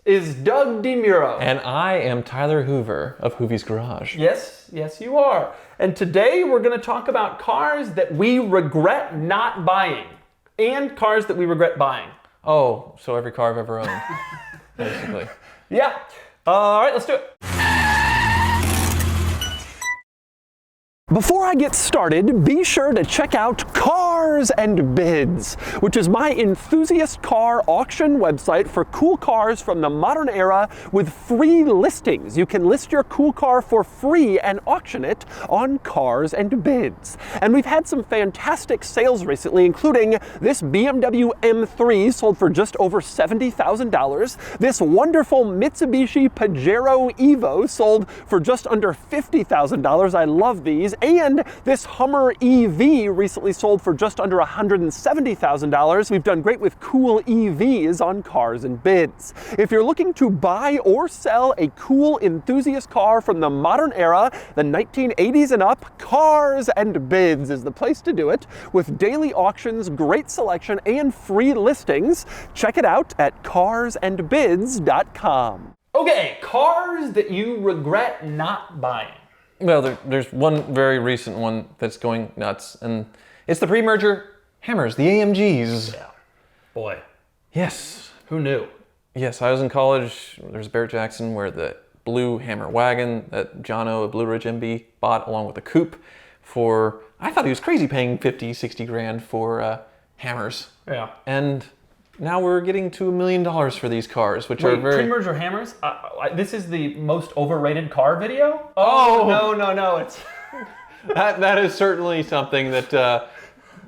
is Doug DeMuro. And I am Tyler Hoover of Hoovie's Garage. Yes, you are. And today we're going to talk about cars that we regret not buying and cars that we regret buying. Oh, so every car I've ever owned, basically. Yeah. All right, let's do it. Before I get started, be sure to check out Cars and Bids, which is my enthusiast car auction website for cool cars from the modern era with free listings. You can list your cool car for free and auction it on Cars and Bids. And we've had some fantastic sales recently, including this BMW M3 sold for just over $70,000. This wonderful Mitsubishi Pajero Evo sold for just under $50,000. I love these. And this Hummer EV recently sold for just under $170,000. We've done great with cool EVs on Cars and Bids. If you're looking to buy or sell a cool enthusiast car from the modern era, the 1980s and up, Cars and Bids is the place to do it. With daily auctions, great selection, and free listings. Check it out at carsandbids.com. Okay, cars that you regret not buying. Well, there's one very recent one that's going nuts, and it's the pre-merger Hammers, the AMGs. Yeah. Boy. Yes. Who knew? Yes, I was in college. There's Barrett-Jackson where the blue Hammer wagon that Jono, a Blue Ridge MB, bought along with a coupe for, I thought he was crazy paying 50, 60 grand for Hammers. Yeah. And now we're getting to $1 million for these cars, which are very... pre-merger Hammers? This is the most overrated car video? Oh, no, it's... that is certainly something that,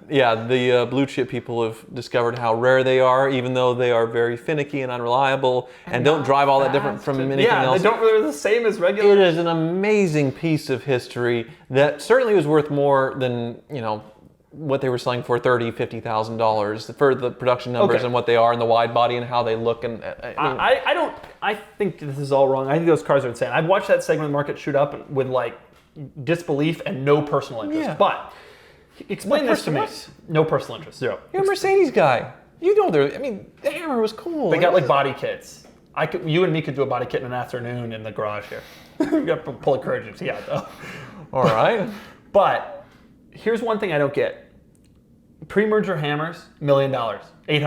the blue chip people have discovered how rare they are, even though they are very finicky and unreliable and don't drive all that different from anything else. Yeah, they don't really the same as regular. It is an amazing piece of history that certainly was worth more than, what they were selling for $30,000, $50,000 for the production numbers and what they are in the wide body and how they look. And I think this is all wrong. I think those cars are insane. I've watched that segment of the market shoot up with like disbelief and no personal interest. Yeah. But explain this to me. No personal interest, zero. You're a Mercedes guy. You know the Hammer was cool. They got like body kits. You and me could do a body kit in an afternoon in the garage here. You got to pull a courage and see how though. All right. But here's one thing I don't get. Pre-merger Hammers, $1 million, $800,000, I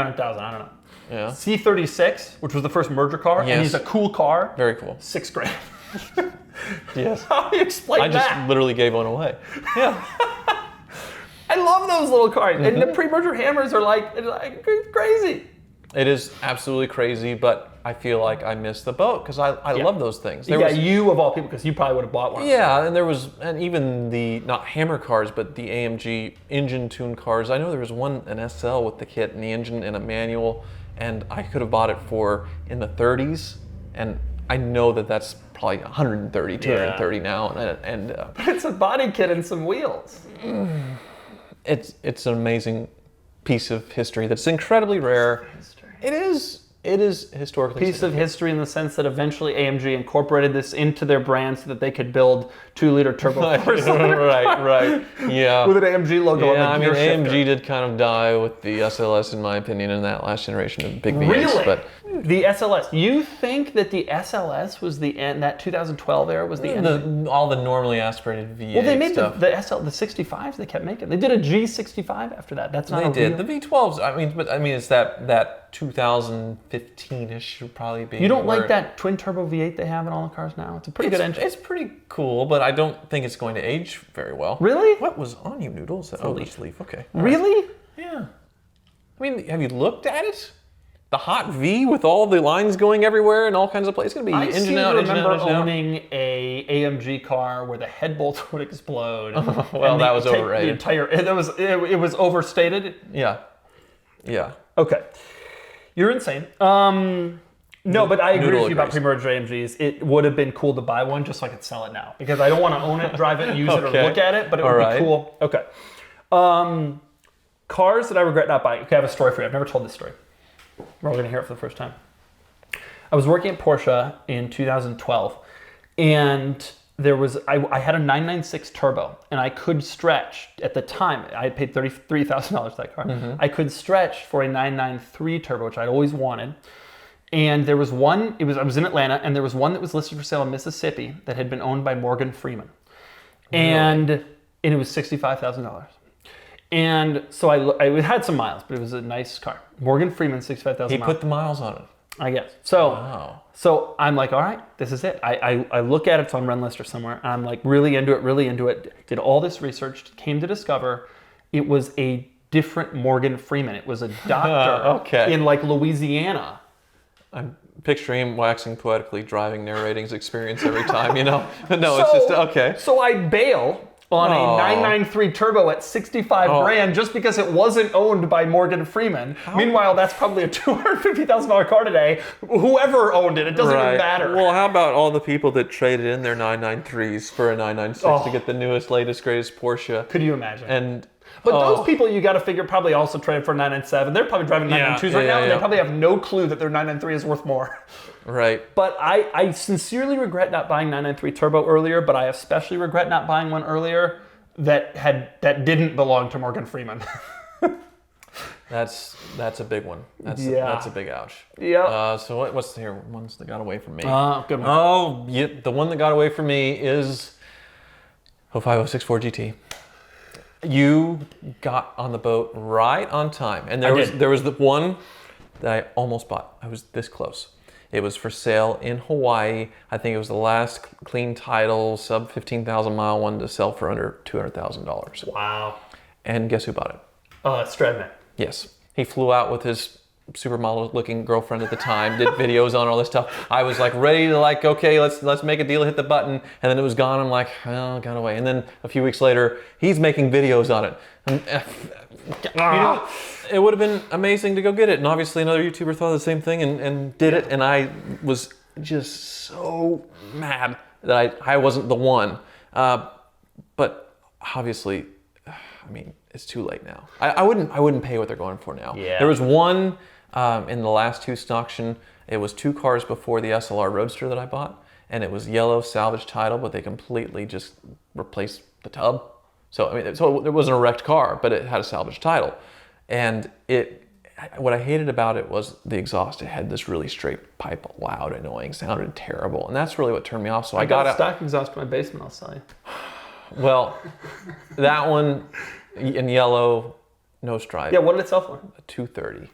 don't know. Yeah. C36, which was the first merger car, and he's a cool car. Very cool. $6 grand. Yes. How do you explain that? I just literally gave one away. Yeah. I love those little cars, and the pre-merger Hammers are like crazy. It is absolutely crazy, but I feel like I missed the boat because I love those things. You of all people, because you probably would have bought one. Yeah, and even the, not Hammer cars, but the AMG engine-tuned cars. I know there was an SL with the kit and the engine and a manual, and I could have bought it for in the 30s, and I know that's probably 130, 230 now. And but it's a body kit and some wheels. It's an amazing piece of history that's incredibly rare. It is historically piece of history in the sense that eventually AMG incorporated this into their brand so that they could build 2-liter turbo. Right. Yeah. With an AMG logo on the gear shifter. AMG did kind of die with the SLS, in my opinion, in that last generation of big V8s. Really? But the SLS. You think that the SLS was the end? That 2012 era was the end. All the normally aspirated V8 Well, they made stuff. the 65s. They kept making. They did a G65 after that. That's not. They did the V12s. It's that 2015-ish should probably be. You don't like that twin turbo V8 they have in all the cars now? It's a pretty good engine. It's pretty cool, but I don't think it's going to age very well. Really? What was on you, Noodles? Oh, leaf. Okay. Really? Right. Yeah. Have you looked at it? The hot V with all the lines going everywhere and all kinds of places. It's going to be engine out, engine out. I remember owning a AMG car where the head bolts would explode. Well, that was overrated. It was overstated. Yeah. Okay. You're insane. No, but I agree with you about pre-merger AMGs. It would have been cool to buy one just so I could sell it now. Because I don't want to own it, drive it, use it, or look at it, but it would be cool. Okay. Cars that I regret not buying. Okay, I have a story for you. I've never told this story. We're all going to hear it for the first time. I was working at Porsche in 2012, and I had a 996 turbo, and I could stretch, at the time, I had paid $33,000 for that car. Mm-hmm. I could stretch for a 993 turbo, which I'd always wanted. And there was one, I was in Atlanta, and there was one that was listed for sale in Mississippi that had been owned by Morgan Freeman. And it was $65,000. And so I had some miles, but it was a nice car. Morgan Freeman, 65,000 He miles. put the miles on it. I guess. So, Wow. so I'm like, all right, this is it. I look at it, it's on Run List or somewhere, and I'm like really into it, did all this research, came to discover it was a different Morgan Freeman. It was a doctor in like Louisiana. I'm picturing him waxing poetically, driving narrating's experience every time, you know? No, it's just, okay. So I bail on a 993 Turbo at 65 grand just because it wasn't owned by Morgan Freeman. Meanwhile, that's probably a $250,000 car today. Whoever owned it, it doesn't even matter. Well, how about all the people that traded in their 993s for a 996 to get the newest, latest, greatest Porsche? Could you imagine? But those people, you got to figure, probably also traded for 997. They're probably driving 992s right now, and they probably have no clue that their 993 is worth more. Right. But I sincerely regret not buying 993 Turbo earlier, but I especially regret not buying one earlier that didn't belong to Morgan Freeman. That's a big one. That's a big ouch. Yeah. So what's the ones that got away from me? Good one. Oh, yeah, the one that got away from me is 05064 GT. You got on the boat right on time, and there was the one that I almost bought. I was this close. It was for sale in Hawaii. I think it was the last clean title, sub 15,000 mile one to sell for under $200,000. Wow. And guess who bought it? Stradman. Yes. He flew out with his supermodel looking girlfriend at the time, did videos on all this stuff. I was like ready to like, okay, let's make a deal, hit the button, and then it was gone. I'm like, oh, it got away. And then a few weeks later, he's making videos on it. And, you know, it would have been amazing to go get it. And obviously another YouTuber thought the same thing and did it. And I was just so mad that I wasn't the one. But obviously, I mean, it's too late now. I wouldn't pay what they're going for now. Yeah. There was one in the last Houston auction. It was 2 cars before the SLR Roadster that I bought, and it was yellow salvage title, but they completely just replaced the tub. So I mean, so it wasn't a wrecked car, but it had a salvage title, and what I hated about it was the exhaust. It had this really straight pipe, loud, annoying, sounded terrible, and that's really what turned me off. So I got a stock exhaust in my basement, I'll tell you. Well, that one in yellow, no stripe. Yeah, what did it sell for? A 230.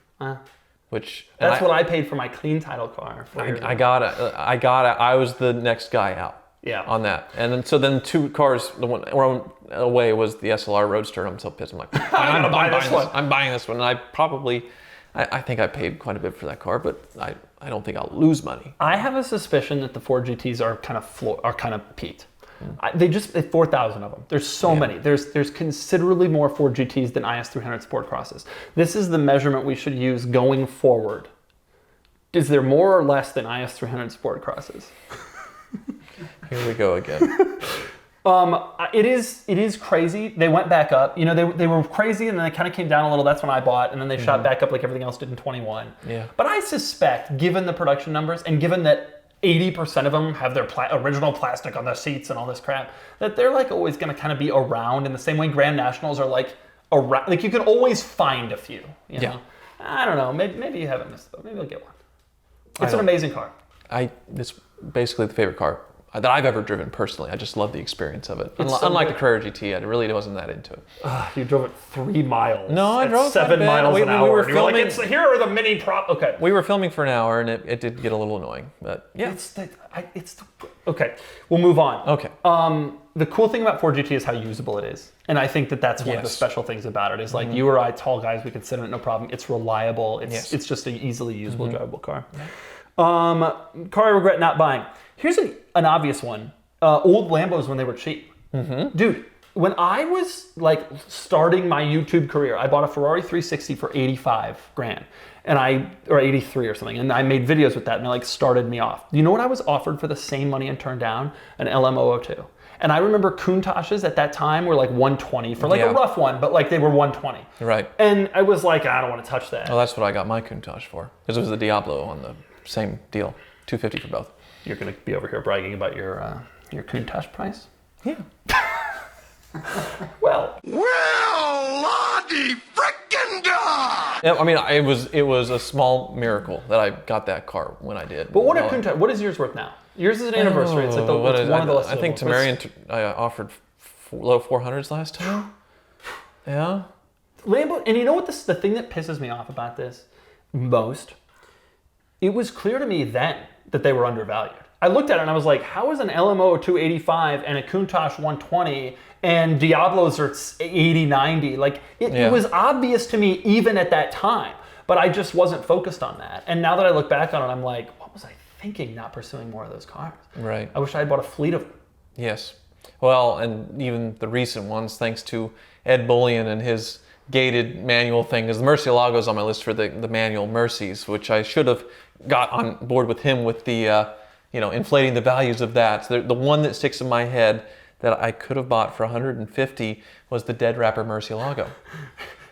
Which that's what I paid for my clean title car. I was the next guy out. Yeah. On that, and then 2 cars. The one away was the SLR Roadster. I'm so pissed. I'm like, I'm buying this one. And I think I paid quite a bit for that car, but I don't think I'll lose money. I have a suspicion that the Ford GTs are kind of peaked. They 4,000 of them. There's so many. There's considerably more Ford GTs than IS300 Sport Crosses. This is the measurement we should use going forward. Is there more or less than IS300 Sport Crosses? Here we go again. It is crazy. They went back up. You know, they were crazy, and then they kind of came down a little. That's when I bought, and then they shot back up like everything else did in 21. Yeah. But I suspect, given the production numbers, and given that 80% of them have their original plastic on their seats and all this crap, that they're like always going to kind of be around in the same way Grand Nationals are like around. Like you can always find a few. You know? I don't know. Maybe you haven't missed it. Maybe I'll get one. It's an amazing car. It's basically the favorite car that I've ever driven personally. I just love the experience of it. Unlike the Carrera GT, I really wasn't that into it. You drove it 3 miles. No, I drove 7 miles an hour. We were filming. Here are the mini prop. Okay. We were filming for an hour, and it did get a little annoying. But yeah. Okay. We'll move on. Okay. The cool thing about Ford GT is how usable it is. And I think that's one of the special things about it is like you or I, tall guys, we can sit in it, no problem. It's reliable. It's just an easily usable, drivable car. Car I regret not buying. Here's an obvious one. Old Lambos when they were cheap. Dude, when I was like starting my YouTube career, I bought a Ferrari 360 for 85 grand. Or 83 or something. And I made videos with that and it like started me off. You know what I was offered for the same money and turned down? An LM002. And I remember Countach's at that time were like 120 for like a rough one, but like they were 120. Right. And I was like, I don't want to touch that. Well, that's what I got my Countach for. Because it was the Diablo on the same deal. $250 for both. You're going to be over here bragging about your Countach price? Yeah. Well, Lord bloody frickin' dog! Yeah, I mean, it was a small miracle that I got that car when I did. But what is yours worth now? Yours is an anniversary. It's like one of the list. I think Tamarian I offered low 400s last time. Yeah. Lambo, and you know what? The thing that pisses me off about this most, it was clear to me then that they were undervalued. I looked at it and I was like, how is an LMO 285 and a Countach 120 and Diablos are 80, 90? Like, it was obvious to me even at that time, but I just wasn't focused on that. And now that I look back on it, I'm like, what was I thinking not pursuing more of those cars? Right. I wish I had bought a fleet of them. Yes. Well, and even the recent ones, thanks to Ed Bullion and his gated manual thing, because the Murcielago's on my list for the manual Mercies, which I should have got on board with him with the, inflating the values of that. So the one that sticks in my head that I could have bought for 150 was the Dead Rapper Murcielago.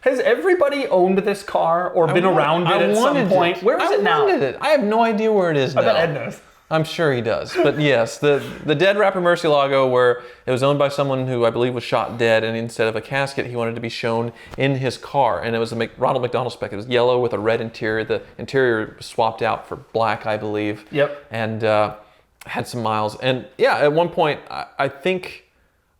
Has everybody owned this car or been around it at some point? Where is it now? I have no idea where it is now. I bet Ed knows. I'm sure he does. But yes, the Dead Rapper Murcielago, where it was owned by someone who I believe was shot dead, and instead of a casket, he wanted to be shown in his car. And it was a Ronald McDonald spec. It was yellow with a red interior. The interior was swapped out for black, I believe. Yep. And had some miles. And yeah, at one point, I think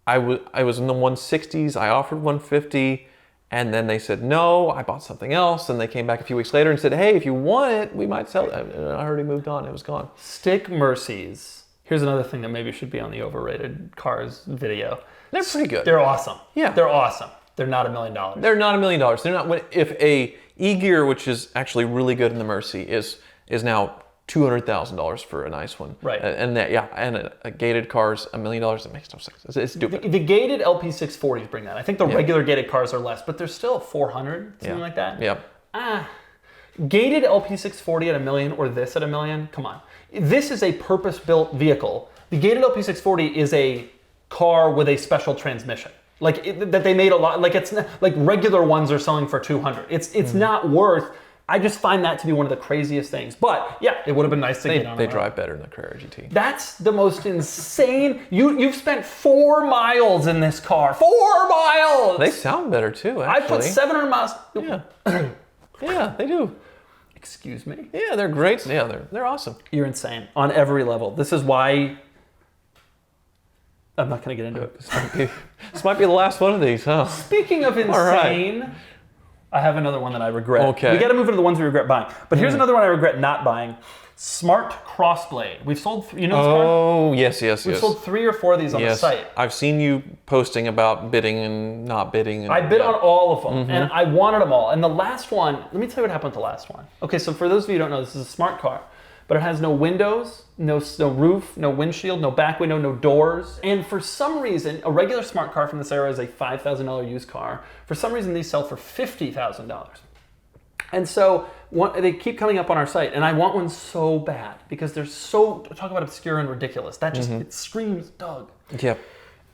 I was in the 160s. I offered 150. And then they said, no, I bought something else. And they came back a few weeks later and said, hey, if you want it, we might sell it. And I already moved on. It was gone. Stick Mercies. Here's another thing that maybe should be on the overrated cars video. They're pretty good. They're awesome. Yeah. They're awesome. They're not $1 million. They're not $1 million. They're not. If a E-Gear, which is actually really good in the Mercy, is now $200,000 for a nice one. Right. And a gated car's $1 million. It makes no sense. It's stupid. The gated LP640s bring that. I think the regular gated cars are less, but they're still 400, something like that. Yeah. Gated LP640 at $1 million or this at $1 million? Come on. This is a purpose-built vehicle. The gated LP640 is a car with a special transmission. That they made a lot. Like, it's not, like regular ones are selling for 200. It's not worth. I just find that to be one of the craziest things. But yeah, it would have been nice to get on. They drive better than the Carrera GT. That's the most insane. You've spent 4 miles in this car. 4 miles. They sound better too. Actually, I put 700 miles. Yeah. Yeah, they do. Excuse me. Yeah, they're great. Yeah, they're awesome. You're insane on every level. This is why. I'm not going to get into it. This might be the last one of these, huh? Speaking of insane. I have another one that I regret. Okay. We got to move into the ones we regret buying. But here's another one I regret not buying. Smart Crossblade. We've sold, this car? Oh, yes. We've sold 3 or 4 of these on the site. I've seen you posting about bidding and not bidding. I bid on all of them, and I wanted them all. And the last one, let me tell you what happened with the last one. Okay, so for those of you who don't know, this is a smart car, but it has no windows, no roof, no windshield, no back window, no doors. And for some reason, a regular smart car from this era is a $5,000 used car. For some reason, these sell for $50,000. And so they keep coming up on our site, and I want one so bad because they're so, talk about obscure and ridiculous. That just, it screams Doug. Yep.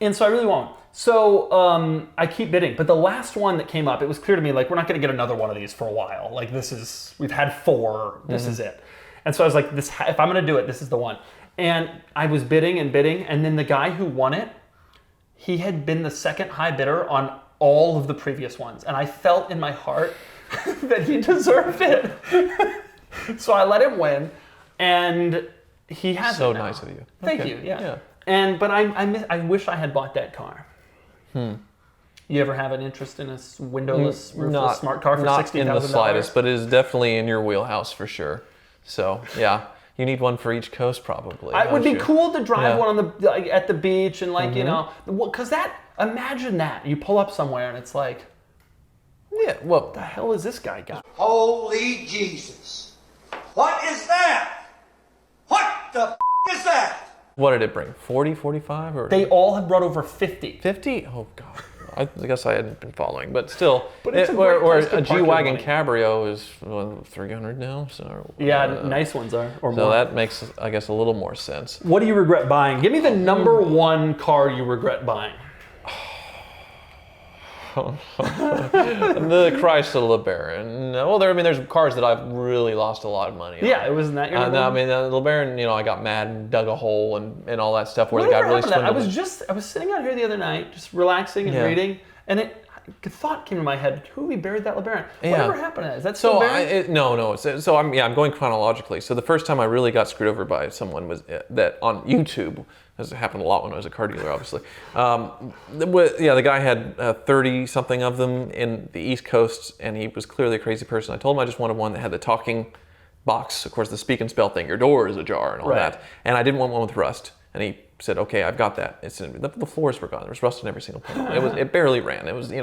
And so I really want one. So I keep bidding, but the last one that came up, it was clear to me, like, we're not going to get another one of these for a while. Like, we've had 4, this is it. And so I was like, if I'm going to do it, this is the one. And I was bidding, and then the guy who won it, he had been the second high bidder on all of the previous ones. And I felt in my heart that he deserved it. So I let him win, and he has so it now. nice of you. Thank you, yeah. But I wish I had bought that car. You ever have an interest in a windowless, roofless smart car for $60,000? Not in the slightest, but it is definitely in your wheelhouse for sure. So, yeah, you need one for each coast probably. It would be cool to drive one on at the beach and because imagine that. You pull up somewhere and it's like, yeah, well, what the hell is this guy got? Holy Jesus. What is that? What the f*** is that? What did it bring? 40, 45? Or they all have brought over 50. 50? Oh, God. I guess I hadn't been following, but still. But it's or a G Wagon Cabrio is 300 now. So yeah, nice ones are. Or so more. That makes, I guess, a little more sense. What do you regret buying? Give me the number 1 car you regret buying. The Chrysler LeBaron. Well, there's cars that I've really lost a lot of money on. Yeah, it wasn't that your number one? The LeBaron, I got mad and dug a hole and all that stuff where the guy really swindled me. I was sitting out here the other night, just relaxing and reading, and thought came to my head. Hoovie buried that LeBaron. Yeah. Whatever happened to that? Is that still buried? No. So I'm going chronologically. So the first time I really got screwed over by someone was that on YouTube, as it happened a lot when I was a car dealer, obviously. The guy had 30 something of them in the East Coast, and he was clearly a crazy person. I told him I just wanted one that had the talking box, of course, the speak and spell thing. Your door is ajar and all that. And I didn't want one with rust. And he said, "Okay, I've got that." The floors were gone. There was rust in every single panel. It barely ran. It was like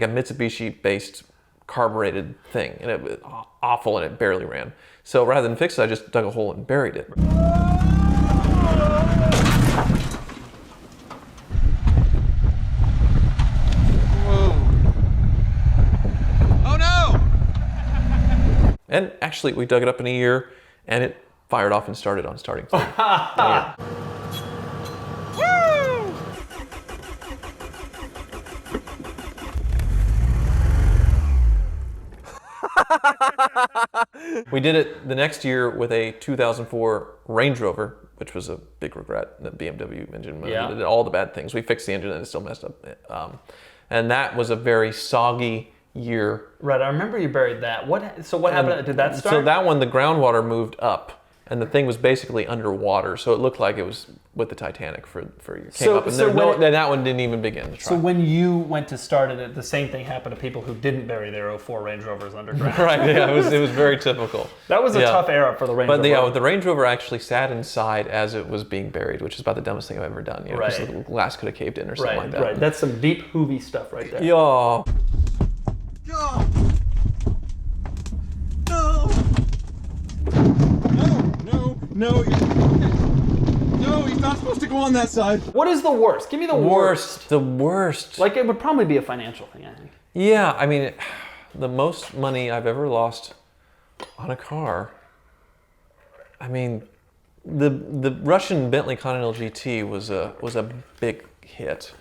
a Mitsubishi-based carbureted thing, and it was awful, and it barely ran. So rather than fix it, I just dug a hole and buried it. And actually, we dug it up in a year, and it fired off and started on starting point. We did it the next year with a 2004 Range Rover, which was a big regret. The BMW engine did all the bad things. We fixed the engine, and it still messed up. And that was a very soggy year. Right, I remember you buried that. What happened? Did that start? So that one, the groundwater moved up, and the thing was basically underwater, so it looked like it was with the Titanic for your came up, and that one didn't even begin to try. So when you went to start it, the same thing happened to people who didn't bury their 04 Range Rovers underground. Right, yeah, it was very typical. That was a tough era for the Range Rover. But the Range Rover actually sat inside as it was being buried, which is about the dumbest thing I've ever done. Because the glass could have caved in or something like that. Right, that's some deep Hoovie stuff right there. Yeah. No, he's not supposed to go on that side. What is the worst? Give me the worst. The worst. Like, it would probably be a financial thing, I think. Yeah, I mean, the most money I've ever lost on a car, I mean, the Russian Bentley Continental GT was a big hit.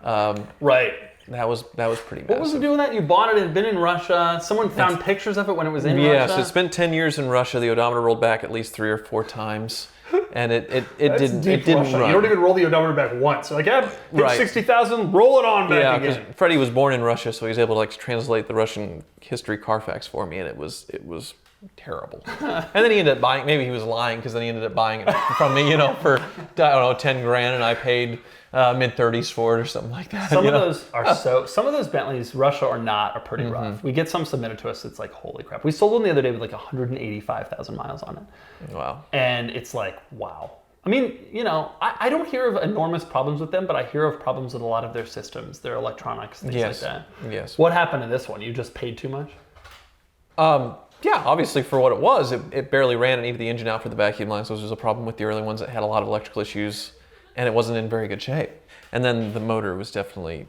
Right. That was pretty massive. What was it doing that? You bought it, it had been in Russia. Someone found pictures of it when it was in Russia? Yeah, so it spent 10 years in Russia. The odometer rolled back at least 3 or 4 times. And it didn't run. You don't even roll the odometer back once. Like, hit 60,000, roll it on back again. Because Freddie was born in Russia, so he was able to translate the Russian history Carfax for me, and it was terrible. And then he ended up buying, maybe he was lying, because then he ended up buying it from me, for, I don't know, 10 grand, and I paid mid-30s for it or something like that. Some of those Bentleys, Russia or not, are pretty rough. We get some submitted to us, it's like, holy crap. We sold one the other day with like 185,000 miles on it. Wow. And it's like, wow. I mean, I don't hear of enormous problems with them, but I hear of problems with a lot of their systems, their electronics, things like that. Yes. What happened to this one? You just paid too much? Yeah, obviously for what it was, it barely ran and needed the engine out for the vacuum line, so this was a problem with the early ones that had a lot of electrical issues, and it wasn't in very good shape. And then the motor was definitely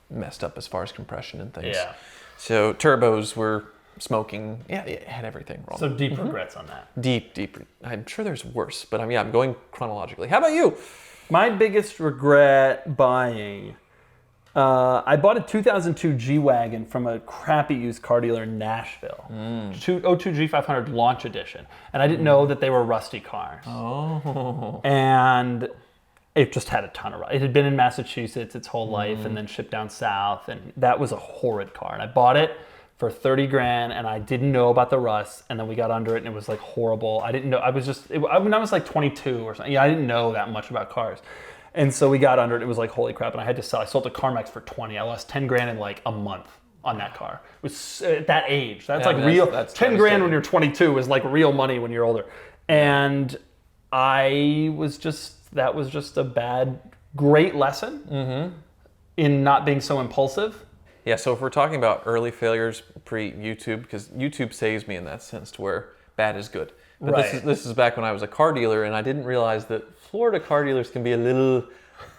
messed up as far as compression and things. Yeah. So turbos were smoking. Yeah, it had everything wrong. So deep regrets on that. Deep. I'm sure there's worse, but I'm going chronologically. How about you? My biggest regret buying... I bought a 2002 G Wagon from a crappy used car dealer in Nashville. 02 G500 Launch Edition. And I didn't know that they were rusty cars. Oh. And it just had a ton of rust. It had been in Massachusetts its whole life and then shipped down south. And that was a horrid car. And I bought it for 30 grand and I didn't know about the rust. And then we got under it and it was like horrible. I didn't know. I was like 22 or something. I didn't know that much about cars. And so we got under it. It was like, holy crap. And I had to sell. I sold to CarMax for 20. I lost 10 grand in like a month on that car. It was at that age. That's real. That's 10 grand when you're 22 is like real money when you're older. And that was just a great lesson in not being so impulsive. Yeah, so if we're talking about early failures pre-YouTube, because YouTube saves me in that sense to where bad is good. But this is back when I was a car dealer and I didn't realize that Florida car dealers can be a little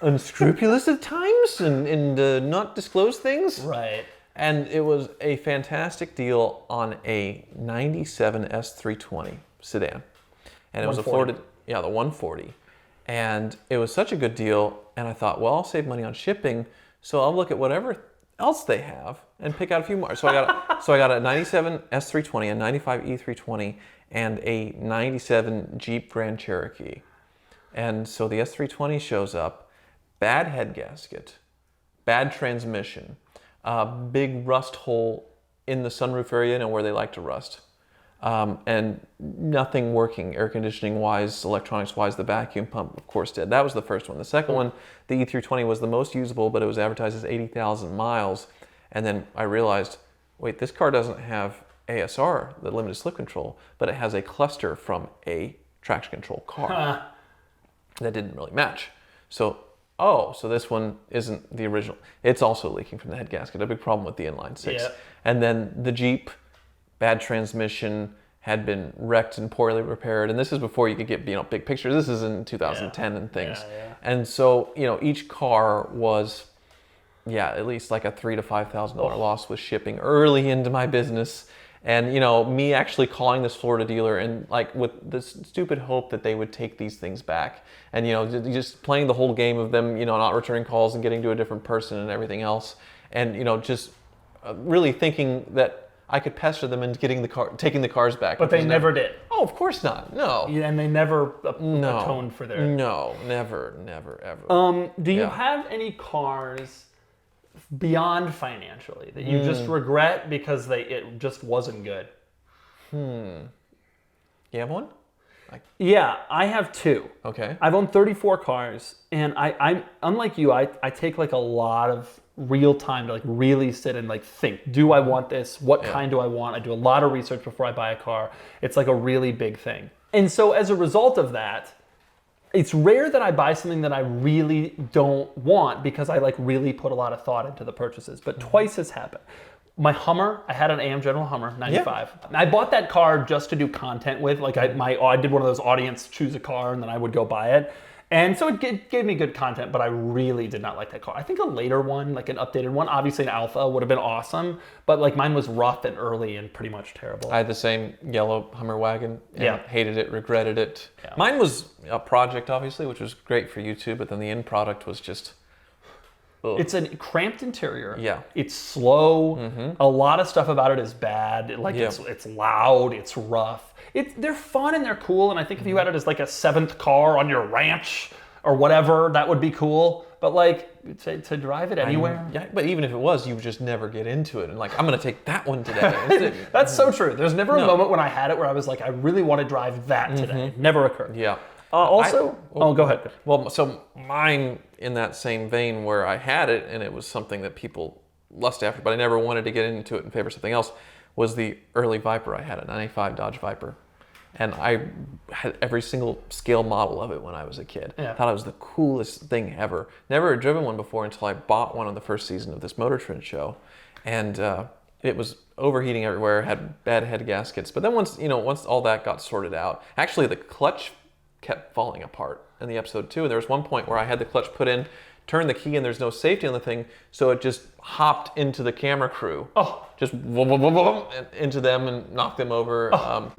unscrupulous at times and not disclose things. Right. And it was a fantastic deal on a 97 S320 sedan. And it was a Florida, the 140. And it was such a good deal. And I thought, well, I'll save money on shipping. So I'll look at whatever else they have and pick out a few more. So I got a 97 S320, a 95 E320, and a 97 Jeep Grand Cherokee. And so the S320 shows up, bad head gasket, bad transmission. big rust hole in the sunroof area, where they like to rust. And nothing working air conditioning wise, electronics wise. The vacuum pump, of course, did. That was the first one. The second one, the E320, was the most usable, but it was advertised as 80,000 miles. And then I realized, wait, this car doesn't have ASR, the limited slip control, but it has a cluster from a traction control car. That didn't really match. So this one isn't the original. It's also leaking from the head gasket. A big problem with the inline six. Yeah. And then the Jeep, bad transmission, had been wrecked and poorly repaired. And this is before you could get big pictures. This is in 2010 and things. Yeah. And so each car was at least like a $3,000 to $5,000 loss with shipping early into my business. And me actually calling this Florida dealer and like with this stupid hope that they would take these things back, and just playing the whole game of them not returning calls and getting to a different person and everything else, and just really thinking that I could pester them into taking the cars back. But they never did. Oh, of course not. No. Yeah, and they never atoned for their. No, never, ever. Do you have any cars beyond financially that you just regret because it just wasn't good? You have one? Yeah, I have two. Okay. I've owned 34 cars, and I'm unlike you. I take like a lot of real time to like really sit and like think. Do I want this? What kind do I want? I do a lot of research before I buy a car. It's like a really big thing. And so as a result of that, it's rare that I buy something that I really don't want because I like really put a lot of thought into the purchases. But twice has happened. My Hummer, I had an AM General Hummer, 95. Yeah. I bought that car just to do content with. Like I did one of those audience choose a car and then I would go buy it. And so it gave me good content, but I really did not like that car. I think a later one, like an updated one, obviously an Alpha would have been awesome, but like mine was rough and early and pretty much terrible. I had the same yellow Hummer wagon and hated it, regretted it. Yeah. Mine was a project, obviously, which was great for YouTube, but then the end product was just... Ugh. It's a cramped interior. Yeah. It's slow. A lot of stuff about it is bad. It's loud. It's rough. They're fun and they're cool. And I think if you had it as like a 7th car on your ranch or whatever, that would be cool. But like to drive it anywhere. Yeah, but even if it was, you would just never get into it. And like, I'm going to take that one today. That's so true. There's never a moment when I had it where I was like, I really want to drive that today. Never occurred. Yeah. Go ahead. Well, so mine, in that same vein where I had it and it was something that people lust after, but I never wanted to get into it in favor of something else, was the early Viper. I had a 95 Dodge Viper. And I had every single scale model of it when I was a kid. Yeah. Thought it was the coolest thing ever. Never had driven one before until I bought one on the first season of this Motor Trend show. And it was overheating everywhere, had bad head gaskets. But then once all that got sorted out, actually the clutch kept falling apart in the episode 2. And there was one point where I had the clutch put in, turned the key, and there's no safety on the thing, so it just hopped into the camera crew. Oh. Just into them and knocked them over. Oh.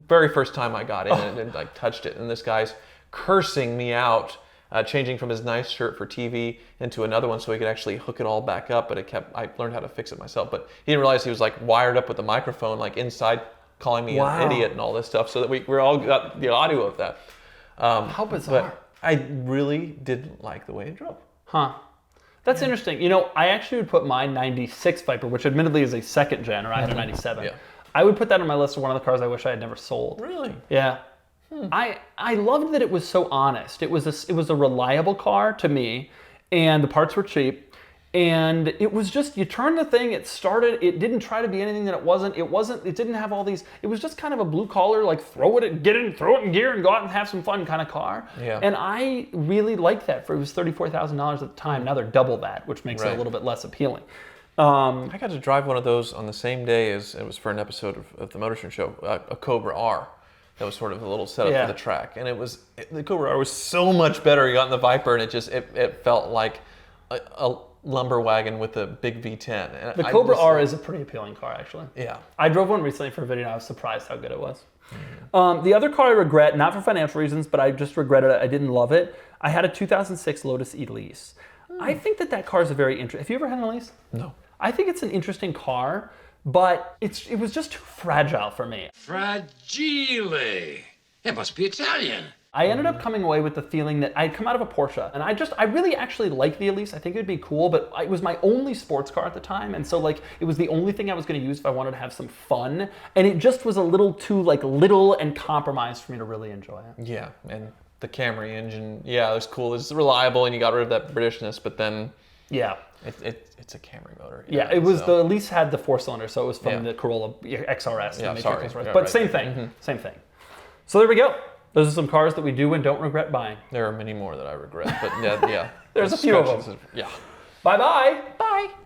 Very first time I got in and like touched it, and this guy's cursing me out, changing from his nice shirt for TV into another one so he could actually hook it all back up, but I learned how to fix it myself. But he didn't realize he was like wired up with the microphone like inside, calling me an idiot and all this stuff, so that we all got the audio of that. How bizarre. But I really didn't like the way it drove. Huh. That's interesting. I actually would put my 96 Viper, which admittedly is a second gen, or I had a 97. Yeah. I would put that on my list of one of the cars I wish I had never sold. Really? Yeah. I loved that it was so honest. It was a reliable car to me, and the parts were cheap. And it was just, you turn the thing, it started, it didn't try to be anything that it wasn't, it didn't have all these, it was just kind of a blue collar, like throw it in gear and go out and have some fun kind of car. Yeah. And I really liked that. It was $34,000 at the time. Now they're double that, which makes it a little bit less appealing. I got to drive one of those on the same day as it was for an episode of the Motor Trend show, a Cobra R. That was sort of a little setup for the track. And the Cobra R was so much better. You got in the Viper and it felt like a lumber wagon with a big V10. And the Cobra R is a pretty appealing car, actually. Yeah. I drove one recently for a video and I was surprised how good it was. The other car I regret, not for financial reasons, but I just regretted it. I didn't love it. I had a 2006 Lotus Elise. I think that car is a very interesting... Have you ever had an Elise? No. I think it's an interesting car, but it was just too fragile for me. Fragile. It must be Italian. I ended up coming away with the feeling that I'd come out of a Porsche, and I really actually like the Elise. I think it would be cool, but it was my only sports car at the time, and so like it was the only thing I was going to use if I wanted to have some fun, and it just was a little too like little and compromised for me to really enjoy it. Yeah, and the Camry engine, yeah, it was cool. It's reliable, and you got rid of that Britishness, but then yeah, it's a Camry motor. Yeah, it was the Elise had the 4-cylinder, so it was from the Corolla XRS. Yeah, sorry. XRS. But same thing, same thing. So there we go. Those are some cars that we do and don't regret buying. There are many more that I regret, but yeah. There's a few of them. Yeah. Bye-bye. Bye.